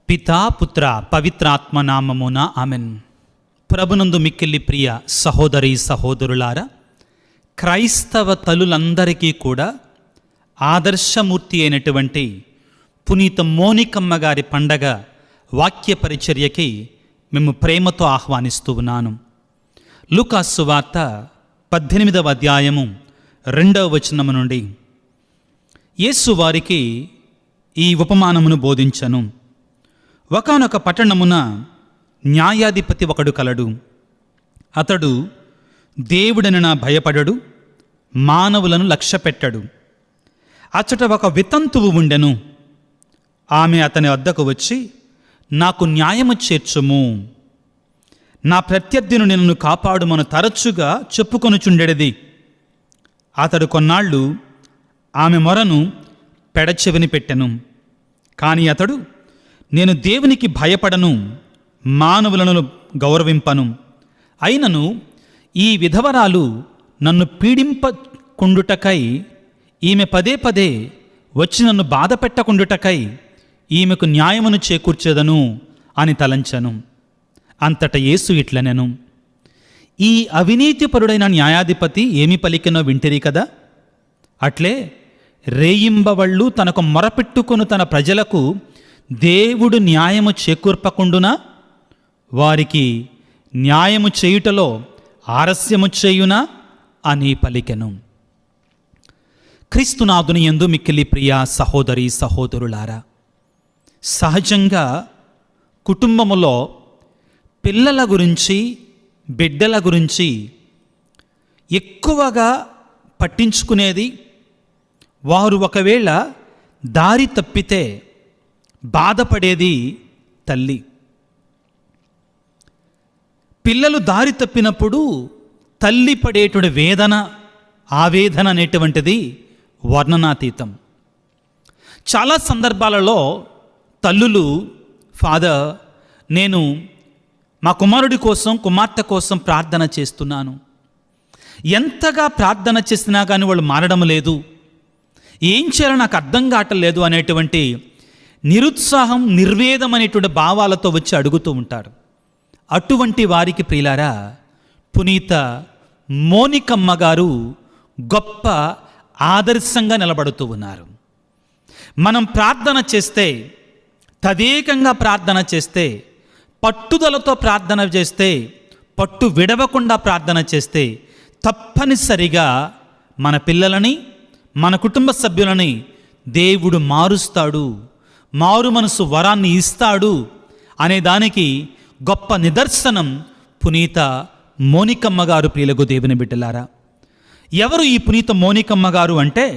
పితా పుత్ర పవిత్రాత్మ నామమున ఆమెన్. ప్రభునందు మిక్కిలి ప్రియ సహోదరి సహోదరులారా, క్రైస్తవ తల్లులందరికీ కూడా ఆదర్శమూర్తి అయినటువంటి పునీత మోనికమ్మ గారి పండగ వాక్య పరిచర్యకి మేము ప్రేమతో ఆహ్వానిస్తూ ఉన్నాను. లూకాసు సువార్త 18వ అధ్యాయము 2వ వచనము నుండి యేసు వారికి ఈ ఉపమానమును బోధించను. ఒకానొక పట్టణమున న్యాయాధిపతి ఒకడు కలడు. అతడు దేవుడని భయపడడు, మానవులను లక్ష్యపెట్టడు. అచ్చట ఒక వితంతువు ఉండెను. ఆమె అతని వద్దకు వచ్చి, నాకు న్యాయము చేర్చుము, నా ప్రత్యర్థిను నిన్ను కాపాడుమను తరచుగా చెప్పుకొనుచుండెడిది. అతడు కొన్నాళ్ళు ఆమె మొరను పెడచెవిని పెట్టెను. కానీ అతడు, నేను దేవునికి భయపడను, మానవులను గౌరవింపను. అయినను ఈ విధవరాలు నన్ను పీడింపకుండుటకై, ఈమె పదే పదే వచ్చి నన్ను బాధ పెట్టకుండుటకై ఈమెకు న్యాయమును చేకూర్చెదను అని తలంచెను. అంతట యేసు ఇట్లనెను, ఈ అవినీతిపరుడైన న్యాయాధిపతి ఏమి పలికెనో వింటిరి కదా. అట్లే రేయింబవళ్ళు తనకు మొరపెట్టుకొను తన ప్రజలకు దేవుడు న్యాయము చేకూర్పకుండునా వారికి న్యాయము చేయుటలో ఆలస్యము చేయునా అని పలికెను. క్రీస్తునాథుని యందు మిక్కిలి ప్రియ సహోదరి సహోదరులారా, సహజంగా కుటుంబములో పిల్లల గురించి, బిడ్డల గురించి ఎక్కువగా పట్టించుకునేది, వారు ఒకవేళ దారి తప్పితే బాధపడేది తల్లి. పిల్లలు దారి తప్పినప్పుడు తల్లి పడేటువంటి వేదన, ఆవేదన అనేటువంటిది వర్ణనాతీతం. చాలా సందర్భాలలో తల్లులు, ఫాదర్, నేను మా కుమారుడి కోసం, కుమార్తె కోసం ప్రార్థన చేస్తున్నాను, ఎంతగా ప్రార్థన చేసినా కానీ వాళ్ళు మారడం లేదు, ఏం చేయాలో నాకు అర్థం కావట్లేదు అనేటువంటి నిరుత్సాహం, నిర్వేదం అనేటువంటి భావాలతో వచ్చి అడుగుతూ ఉంటారు. అటువంటి వారికి ప్రియులారా, పునీత మోనికమ్మ గారు గొప్ప ఆదర్శంగా నిలబడుతూ ఉన్నారు. మనం ప్రార్థన చేస్తే, తదేకంగా ప్రార్థన చేస్తే, పట్టుదలతో ప్రార్థన చేస్తే, పట్టు విడవకుండా ప్రార్థన చేస్తే తప్పనిసరిగా మన పిల్లలని, మన కుటుంబ సభ్యులని దేవుడు మారుస్తాడు, మారు మనసు వరాన్ని ఇస్తాడు అనే దానికి గొప్ప నిదర్శనం పునీత మోనికమ్మ గారు. ప్రియులకు దేవుని బిడ్డలారా, ఎవరు ఈ పునీత మోనికమ్మ గారు అంటే,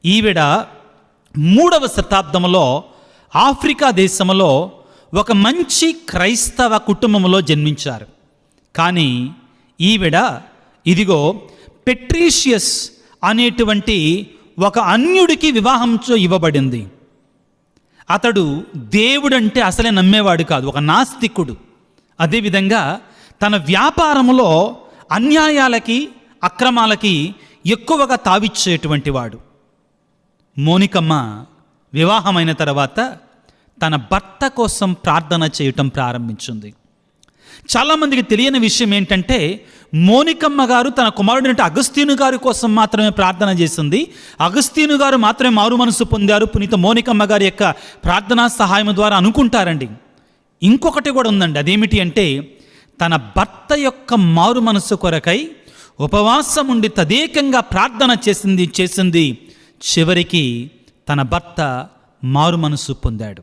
ఈవిడ 3వ శతాబ్దంలో ఆఫ్రికా దేశంలో ఒక మంచి క్రైస్తవ కుటుంబంలో జన్మించారు. కానీ ఈవిడ ఇదిగో పెట్రీషియస్ అనేటువంటి ఒక అన్యుడికి వివాహంతో ఇవ్వబడింది. అతడు దేవుడంటే అసలే నమ్మేవాడు కాదు, ఒక నాస్తికుడు. అదేవిధంగా తన వ్యాపారంలో అన్యాయాలకి, అక్రమాలకి ఎక్కువగా తావిచ్చేటువంటి వాడు. మోనికమ్మ వివాహమైన తర్వాత తన భర్త కోసం ప్రార్థన చేయటం ప్రారంభించింది. చాలామందికి తెలియని విషయం ఏంటంటే, మోనికమ్మ గారు తన కుమారుడు అగస్తీను గారి కోసం మాత్రమే ప్రార్థన చేసింది. అగస్తీను గారు మాత్రమే మారు మనసు పొందారు పునీత మోనికమ్మ గారి యొక్క ప్రార్థనా సహాయం ద్వారా అనుకుంటారండి. ఇంకొకటి కూడా ఉందండి. అదేమిటి అంటే, తన భర్త యొక్క మారు మనసు కొరకై ఉపవాసం ఉండి తదేకంగా ప్రార్థన చేసింది. చివరికి తన భర్త మారు మనసు పొందాడు.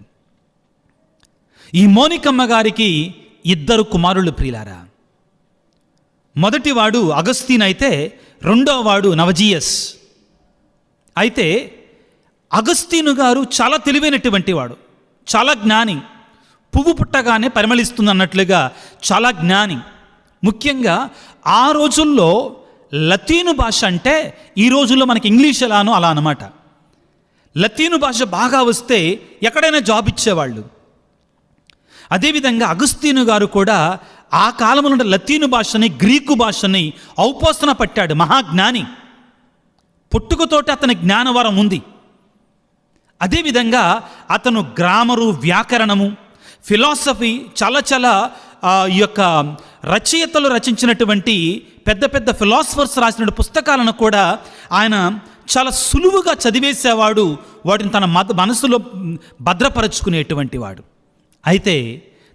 ఈ మోనికమ్మ గారికి 2 కుమారులు ప్రియులారా. మొదటివాడు అగస్తీన్ అయితే, రెండవ వాడు నవజీయస్. అయితే అగస్తీను గారు చాలా తెలివైనటువంటి వాడు, చాలా జ్ఞాని. పువ్వు పుట్టగానే పరిమళిస్తుంది అన్నట్లుగా చాలా జ్ఞాని. ముఖ్యంగా ఆ రోజుల్లో లతీను భాష అంటే ఈ రోజుల్లో మనకి ఇంగ్లీష్ ఎలానో అలా అన్నమాట. లతీను భాష బాగా వస్తే ఎక్కడైనా జాబ్ ఇచ్చేవాళ్ళు. అదేవిధంగా అగస్తీను గారు కూడా ఆ కాలంలో లతీను భాషని, గ్రీకు భాషని ఔపోసన పట్టాడు. మహాజ్ఞాని. పుట్టుకతోటి అతని జ్ఞానవరం ఉంది. అదేవిధంగా అతను గ్రామరు, వ్యాకరణము, ఫిలాసఫీ, చాలా ఈ యొక్క రచయితలు రచించినటువంటి పెద్ద పెద్ద ఫిలాసఫర్స్ రాసిన పుస్తకాలను కూడా ఆయన చాలా సులువుగా చదివేసేవాడు, వాటిని తన మనసులో భద్రపరచుకునేటువంటి వాడు. అయితే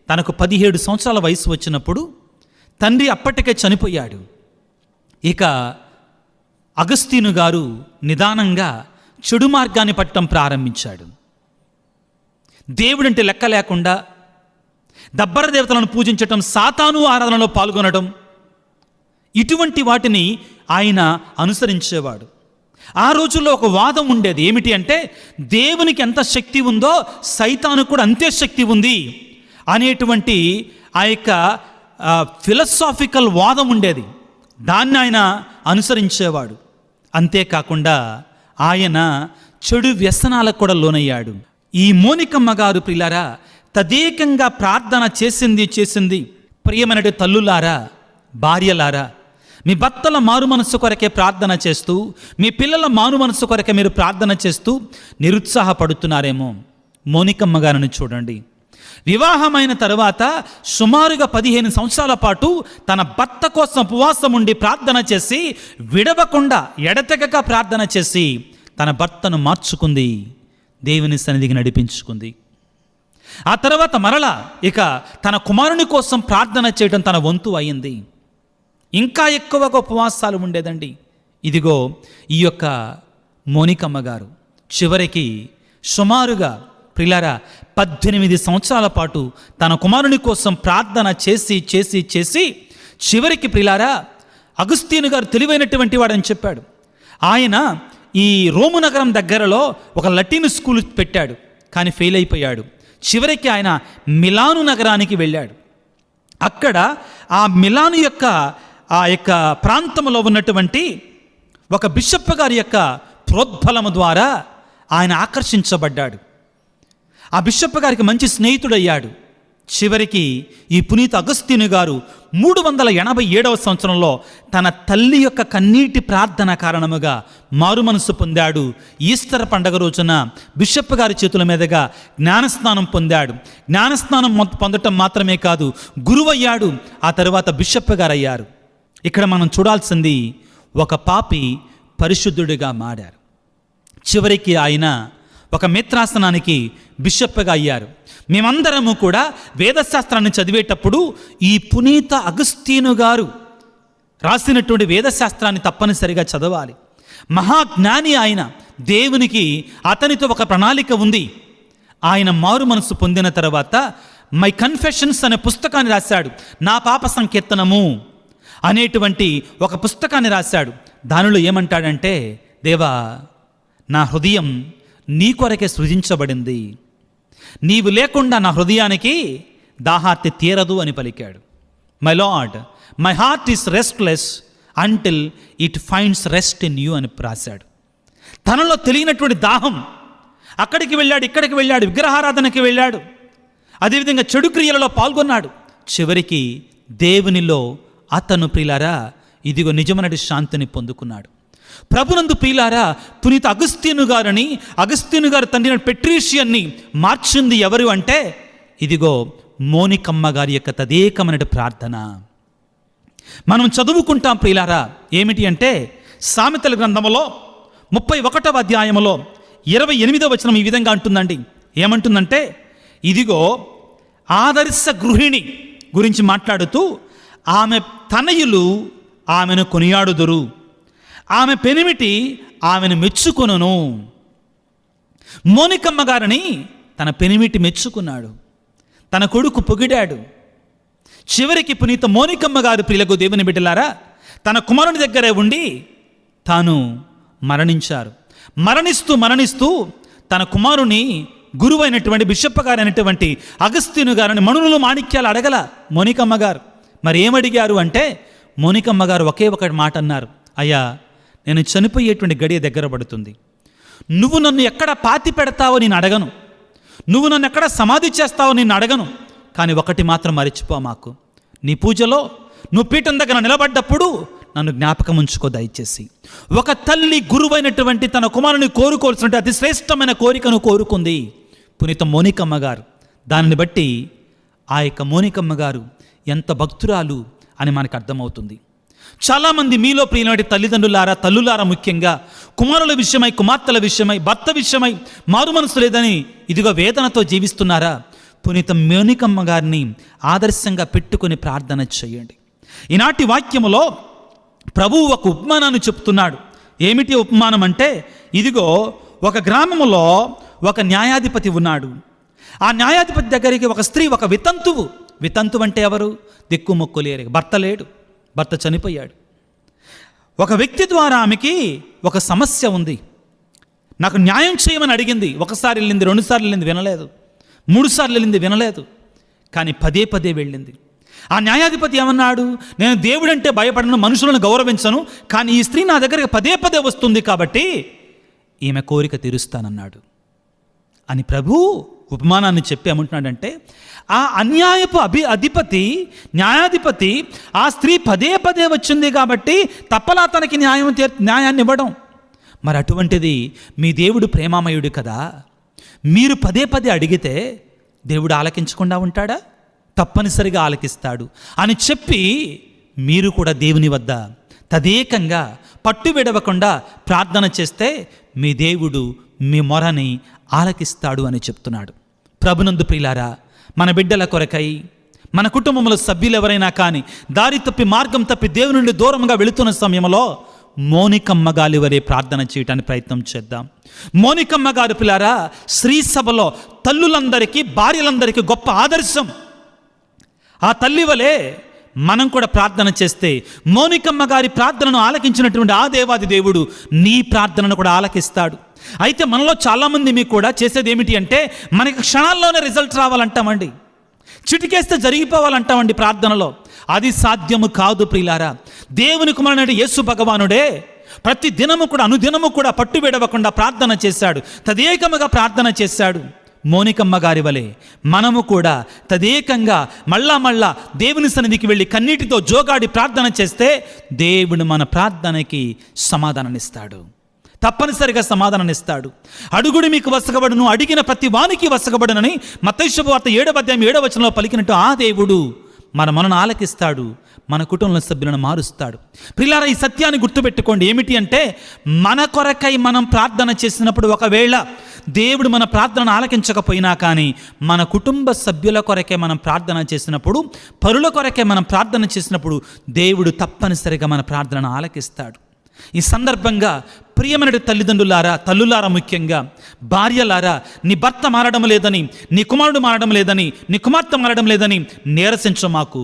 తనకు 17 సంవత్సరాల వయసు వచ్చినప్పుడు తండ్రి అప్పటికే చనిపోయాడు. ఇక అగస్తీను గారు నిదానంగా చెడు మార్గాన్ని పట్టడం ప్రారంభించాడు. దేవుడంటే లెక్క లేకుండా దబ్బర దేవతలను పూజించటం, సాతాను ఆరాధనలో పాల్గొనడం, ఇటువంటి వాటిని ఆయన అనుసరించేవాడు. ఆ రోజుల్లో ఒక వాదం ఉండేది. ఏమిటి అంటే, దేవునికి ఎంత శక్తి ఉందో సైతాను కూడా అంతే శక్తి ఉంది అనేటువంటి ఆ యొక్క ఫిలసాఫికల్ వాదం ఉండేది. దాన్ని ఆయన అనుసరించేవాడు. అంతేకాకుండా ఆయన చెడు వ్యసనాలకు కూడా లోనయ్యాడు. ఈ మోనికమ్మ గారు ప్రియులారా తదేకంగా ప్రార్థన చేసింది. ప్రియమైనటి తల్లులారా, భార్యలారా, మీ భర్తల మారు మనస్సు కొరకే ప్రార్థన చేస్తూ, మీ పిల్లల మారు మనస్సు కొరకే మీరు ప్రార్థన చేస్తూ నిరుత్సాహపడుతున్నారేమో. మోనికమ్మ గారిని చూడండి. వివాహమైన తరువాత సుమారుగా 15 సంవత్సరాల పాటు తన భర్త కోసం ఉపవాసం ఉండి ప్రార్థన చేసి, విడవకుండా ఎడతెగక ప్రార్థన చేసి తన భర్తను మార్చుకుంది, దేవుని సన్నిధికి నడిపించుకుంది. ఆ తర్వాత మరలా ఇక తన కుమారుని కోసం ప్రార్థన చేయడం తన వంతు అయింది. ఇంకా ఎక్కువగా ఉపవాసాలు ఉండేదండి. ఇదిగో ఈ యొక్క మోనికమ్మ గారు చివరికి సుమారుగా ప్రియులారా 18 సంవత్సరాల పాటు తన కుమారుని కోసం ప్రార్థన చేసి చివరికి ప్రియులారా అగస్తీను గారు తెలివైనటువంటి వాడని చెప్పాడు. ఆయన ఈ రోము నగరం దగ్గరలో ఒక లటీన్ స్కూల్ పెట్టాడు, కానీ ఫెయిల్ అయిపోయాడు. చివరికి ఆయన మిలాను నగరానికి వెళ్ళాడు. అక్కడ ఆ మిలాను యొక్క ఆ యొక్క ప్రాంతంలో ఉన్నటువంటి ఒక బిషప్ గారి యొక్క ప్రోద్బలము ద్వారా ఆయన ఆకర్షించబడ్డాడు. ఆ బిషప్ గారికి మంచి స్నేహితుడయ్యాడు. చివరికి ఈ పునీత అగస్తీను గారు 387వ సంవత్సరంలో తన తల్లి యొక్క కన్నీటి ప్రార్థన కారణముగా మారు మనసు పొందాడు. ఈస్టర్ పండగ రోజున బిషప్ గారి చేతుల మీదుగా జ్ఞానస్నానం పొందాడు. జ్ఞానస్నానం పొందటం మాత్రమే కాదు, గురువయ్యాడు. ఆ తర్వాత బిషప్ గారు అయ్యారు. ఇక్కడ మనం చూడాల్సింది, ఒక పాపి పరిశుద్ధుడిగా మారారు. చివరికి ఆయన ఒక మిత్రాసనానికి బిషప్గా అయ్యారు. మేమందరము కూడా వేదశాస్త్రాన్ని చదివేటప్పుడు ఈ పునీత అగస్తీను గారు రాసినటువంటి వేదశాస్త్రాన్ని తప్పనిసరిగా చదవాలి. మహాజ్ఞాని ఆయన. దేవునికి అతనితో ఒక ప్రణాళిక ఉంది. ఆయన మారు మనసు పొందిన తర్వాత మై కన్ఫెషన్స్ అనే పుస్తకాన్ని రాశాడు. నా పాప సంకీర్తనము అనేటువంటి ఒక పుస్తకాన్ని రాశాడు. దానిలో ఏమంటాడంటే, దేవా, నా హృదయం నీ కొరకే సృజించబడింది, నీవు లేకుండా నా హృదయానికి దాహార్తి తీరదు అని పలికాడు. My lord, my heart is restless until it finds rest in you అని రాశాడు. తనలో తెలియనటువంటి దాహం. అక్కడికి వెళ్ళాడు, ఇక్కడికి వెళ్ళాడు, విగ్రహారాధనకి వెళ్ళాడు, అదేవిధంగా చెడు క్రియలలో పాల్గొన్నాడు. చివరికి దేవునిలో అతను ప్రియులారా ఇదిగో నిజమైన శాంతిని పొందుకున్నాడు. ప్రభునందు ప్రియులారా, పునీత అగస్తీను గారు తండ్రి పెట్రీషియన్ని మార్చింది ఎవరు అంటే, ఇదిగో మోనికమ్మ గారి యొక్క తదేకమైన ప్రార్థన. మనం చదువుకుంటాం ప్రియులారా. ఏమిటి అంటే, సామెతల గ్రంథములో 31వ అధ్యాయములో 28వ వచనం ఈ విధంగా అంటుందండి. ఏమంటుందంటే, ఇదిగో ఆదర్శ గృహిణి గురించి మాట్లాడుతూ, ఆమె తనయులు ఆమెను కొనియాడుదురు, ఆమె పెనిమిటి ఆమెను మెచ్చుకొనును. మోనికమ్మ గారిని తన పెనిమిటి మెచ్చుకున్నాడు, తన కొడుకు పొగిడాడు. చివరికి పునీత మోనికమ్మ గారు ప్రియులకు దేవుని బిడ్డలారా తన కుమారుని దగ్గరే ఉండి తాను మరణించారు. మరణిస్తూ తన కుమారుని గురువైనటువంటి బిషప్ గారు అయినటువంటి అగస్తీను గారిని మణులు మాణిక్యాలు అడగల మోనికమ్మ గారు. మరి ఏమడిగారు అంటే, మోనికమ్మ గారు ఒకే ఒక మాట అన్నారు, అయ్యా, నేను చనిపోయేటువంటి గడియ దగ్గర పడుతుంది, నువ్వు నన్ను ఎక్కడ పాతి పెడతావో నేను అడగను, నువ్వు నన్ను ఎక్కడ సమాధి చేస్తావో నేను అడగను, కానీ ఒకటి మాత్రం మరిచిపో మాకు, నీ పూజలో నువ్వు పీఠం దగ్గర నిలబడ్డప్పుడు నన్ను జ్ఞాపకం ఉంచుకో దయచేసి. ఒక తల్లి గురువైనటువంటి తన కుమారుని కోరుకోవాల్సినటువంటి అతి శ్రేష్టమైన కోరికను కోరుకుంది పునీత మోనికమ్మ గారు. దానిని బట్టి ఆ యొక్క మోనికమ్మ గారు ఎంత భక్తురాలు అని మనకు అర్థమవుతుంది. చాలామంది మీలో ప్రియులైన తల్లిదండ్రులారా, తల్లులారా, ముఖ్యంగా కుమారుల విషయమై, కుమార్తెల విషయమై, భర్త విషయమై మారు మనసు లేదని ఇదిగో వేదనతో జీవిస్తున్నారా? పునీత మోనికమ్మ గారిని ఆదర్శంగా పెట్టుకొని ప్రార్థన చేయండి. ఈనాటి వాక్యములో ప్రభువు ఒక ఉపమానాన్ని చెప్తున్నాడు. ఏమిటి ఉపమానం అంటే, ఇదిగో ఒక గ్రామములో ఒక న్యాయాధిపతి ఉన్నాడు. ఆ న్యాయాధిపతి దగ్గరికి ఒక స్త్రీ, ఒక వితంతువు అంటే ఎవరు? దిక్కుమొక్కు లేరు, భర్త లేడు, భర్త చనిపోయాడు. ఒక వ్యక్తి ద్వారా ఆమెకి ఒక సమస్య ఉంది. నాకు న్యాయం చేయమని అడిగింది. ఒకసారి వెళ్ళింది, 2 సార్లు వెళ్ళింది, వినలేదు. 3 సార్లు వెళ్ళింది, వినలేదు. కానీ పదే వెళ్ళింది. ఆ న్యాయాధిపతి ఏమన్నాడు? నేను దేవుడంటే భయపడను, మనుషులను గౌరవించను, కానీ ఈ స్త్రీ నా దగ్గరికి పదే వస్తుంది కాబట్టి ఈమె కోరిక తీరుస్తానన్నాడు అని ప్రభు ఉపమానాన్ని చెప్పి ఏమంటున్నాడంటే, ఆ అన్యాయపు అధిపతి, న్యాయాధిపతి ఆ స్త్రీ పదే వచ్చింది కాబట్టి తప్పలా తనకి న్యాయాన్ని ఇవ్వడం. మరి అటువంటిది మీ దేవుడు ప్రేమామయుడు కదా, మీరు పదే అడిగితే దేవుడు ఆలకించకుండా ఉంటాడా? తప్పనిసరిగా ఆలకిస్తాడు అని చెప్పి మీరు కూడా దేవుని వద్ద తదేకంగా పట్టు విడవకుండా ప్రార్థన చేస్తే మీ దేవుడు మీ మొరని ఆలకిస్తాడు అని చెప్తున్నాడు. ప్రభునందు ప్రియులారా, మన బిడ్డల కొరకై, మన కుటుంబంలో సభ్యులు ఎవరైనా కానీ దారి తప్పి, మార్గం తప్పి దేవుని నుండి దూరంగా వెళుతున్న సమయంలో మోనికమ్మ గారి వరే ప్రార్థన చేయడానికి ప్రయత్నం చేద్దాం. మోనికమ్మ గారు పిల్లారా శ్రీ సభలో తల్లులందరికీ, భార్యలందరికీ గొప్ప ఆదర్శం. ఆ తల్లి వలె మనం కూడా ప్రార్థన చేస్తే మోనికమ్మ గారి ప్రార్థనను ఆలకించినటువంటి ఆ దేవాది దేవుడు నీ ప్రార్థనను కూడా ఆలకిస్తాడు. అయితే మనలో చాలామంది మీకు కూడా చేసేది ఏమిటి అంటే, మనకి క్షణాల్లోనే రిజల్ట్ రావాలంటామండి, చిటికేస్తే జరిగిపోవాలంటామండి ప్రార్థనలో. అది సాధ్యము కాదు ప్రియులారా. దేవుని కుమారుడైన యేసు భగవానుడే ప్రతి దినము కూడా, అనుదినము కూడా పట్టు విడవకుండా ప్రార్థన చేశాడు, తదేకముగా ప్రార్థన చేశాడు. మోనికమ్మ గారి వలె మనము కూడా తదేకంగా మళ్ళా దేవుని సన్నిధికి వెళ్ళి కన్నీటితో జోగాడి ప్రార్థన చేస్తే దేవుడు మన ప్రార్థనకి సమాధానాన్నిస్తాడు, తప్పనిసరిగా సమాధానాన్నిస్తాడు. అడుగుడు మీకు వసగబడును, అడిగిన ప్రతి వానికి వసగబడునని మత్తయి శుభవార్త 7వ అధ్యాయం 7వ వచనంలో పలికినట్టు ఆ దేవుడు మనను ఆలకిస్తాడు, మన కుటుంబ సభ్యులను మారుస్తాడు. ప్రియులారా, ఈ సత్యాన్ని గుర్తుపెట్టుకోండి. ఏమిటి అంటే, మన కొరకై మనం ప్రార్థన చేసినప్పుడు ఒకవేళ దేవుడు మన ప్రార్థనను ఆలకించకపోయినా కానీ మన కుటుంబ సభ్యుల కొరకే మనం ప్రార్థన చేసినప్పుడు, పరుల కొరకే మనం ప్రార్థన చేసినప్పుడు దేవుడు తప్పనిసరిగా మన ప్రార్థనను ఆలకిస్తాడు. ఈ సందర్భంగా ప్రియమైన తల్లిదండ్రులారా, తల్లులారా, ముఖ్యంగా భార్యలారా, నీ భర్త మారడం లేదని, నీ కుమారుడు మారడం లేదని, నీ కుమార్తె మారడం లేదని నీరసించమాకు.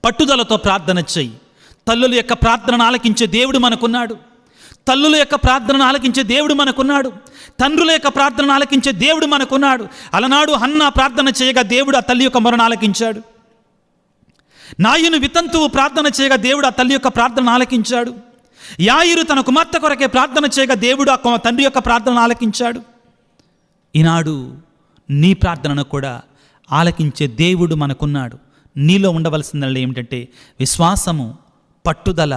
పట్టుదలతో ప్రార్థన చెయ్యి. తల్లుల యొక్క ప్రార్థనను ఆలకించే దేవుడు మనకున్నాడు. తల్లుల యొక్క ప్రార్థనను ఆలకించే దేవుడు మనకున్నాడు. తండ్రుల యొక్క ప్రార్థనను ఆలకించే దేవుడు మనకున్నాడు. అలనాడు హన్నా ప్రార్థన చేయగా దేవుడు ఆ తల్లి యొక్క మొరను ఆలకించాడు. నాయును వితంతువు ప్రార్థన చేయగా దేవుడు ఆ తల్లి యొక్క ప్రార్థనను ఆలకించాడు. యాయిరు తన కుమార్తె కొరకే ప్రార్థన చేయగా దేవుడు ఆ తండ్రి యొక్క ప్రార్థనను ఆలకించాడు. ఈనాడు నీ ప్రార్థనను కూడా ఆలకించే దేవుడు మనకున్నాడు. నీలో ఉండవలసిందల్లా ఏమిటంటే విశ్వాసము, పట్టుదల,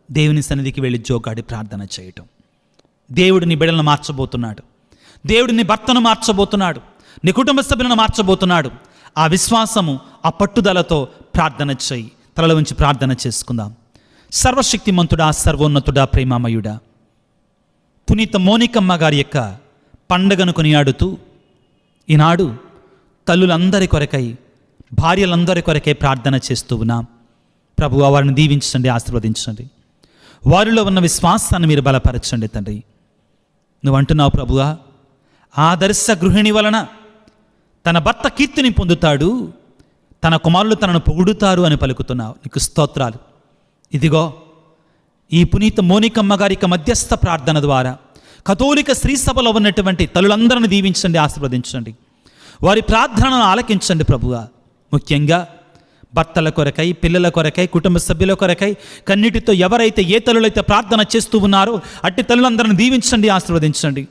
దేవుని సన్నిధికి వెళ్ళి జోగాడి ప్రార్థన చేయటం. దేవుడు నీ బిడ్డలను మార్చబోతున్నాడు. దేవుడు నీ భర్తను మార్చబోతున్నాడు. నీ కుటుంబ సభ్యులను మార్చబోతున్నాడు. ఆ విశ్వాసము, ఆ పట్టుదలతో ప్రార్థన చేయి. తలలో ఉంచి ప్రార్థన చేసుకుందాం. సర్వశక్తిమంతుడా, సర్వోన్నతుడా, ప్రేమామయుడా, పునీత మోనికమ్మ గారి యొక్క పండగను కొనియాడుతూ ఈనాడు తల్లులందరి కొరకై, భార్యలందరి కొరకై ప్రార్థన చేస్తూ ఉన్నాం. ప్రభువా, వారిని దీవించండి, ఆశీర్వదించండి. వారిలో ఉన్న విశ్వాసాన్ని మీరు బలపరచండి తండ్రి. నువ్వు అంటున్నావు ప్రభువా, ఆదర్శ గృహిణి వలన తన భర్త కీర్తిని పొందుతాడు, తన కుమారులు తనను పొగుడుతారు అని పలుకుతున్నావు. నీకు స్తోత్రాలు. ఇదిగో ఈ పునీత మోనికమ్మ గారి యొక్క మధ్యస్థ ప్రార్థన ద్వారా కథోలిక శ్రీ సభలో ఉన్నటువంటి తల్లులందరిని దీవించండి, ఆశీర్వదించండి. వారి ప్రార్థనను ఆలకించండి ప్రభువా. ముఖ్యంగా భర్తల కొరకై, పిల్లల కొరకై, కుటుంబ సభ్యుల కొరకై కన్నిటితో ఎవరైతే, ఏ తల్లులైతే ప్రార్థన చేస్తూ ఉన్నారో అట్టి తల్లులందరిని దీవించండి, ఆశీర్వదించండి.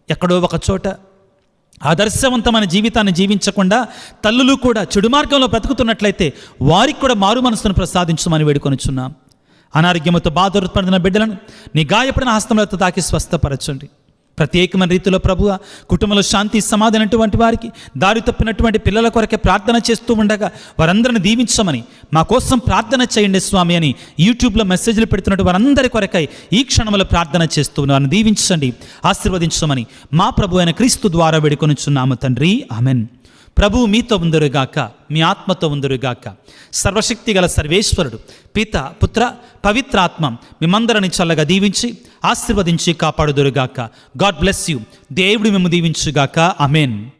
ఎక్కడో ఒక చోట ఆదర్శవంతమైన జీవితాన్ని జీవించకుండా తల్లులు కూడా చెడు మార్గంలో బ్రతుకుతున్నట్లయితే వారికి కూడా మారు మనసును ప్రసాదించమని వేడుకొనిచున్నాం. అనారోగ్యముతో బాధపడుతున్న బిడ్డలను నీ గాయపడిన హస్తములతో తాకి స్వస్థపరచండి. ప్రత్యేకమైన రీతిలో ప్రభువ కుటుంబంలో శాంతి సమాధానం అటువంటి వారికి, దారి తప్పినటువంటి పిల్లల కొరకే ప్రార్థన చేస్తూ ఉండగా వారందరిని దీవించమని, మా కోసం ప్రార్థన చేయండి స్వామి అని యూట్యూబ్లో మెసేజ్లు పెడుతున్నట్టు వారందరి కొరకై ఈ క్షణంలో ప్రార్థన చేస్తూ వారిని దీవించండి, ఆశీర్వదించమని మా ప్రభు అయిన క్రీస్తు ద్వారా వేడుకొనుచున్నాము తండ్రి, ఆమెన్. ప్రభువు మీతో ఉందరుగాక, మీ ఆత్మతో ఉందరుగాక. సర్వశక్తి గల సర్వేశ్వరుడు పిత, పుత్ర, పవిత్రాత్మ మిమ్మందరిని చల్లగా దీవించి ఆశీర్వదించి కాపాడుదురుగాక. God bless you. దేవుడు మిమ్ము దీవించుగాక. ఆమెన్.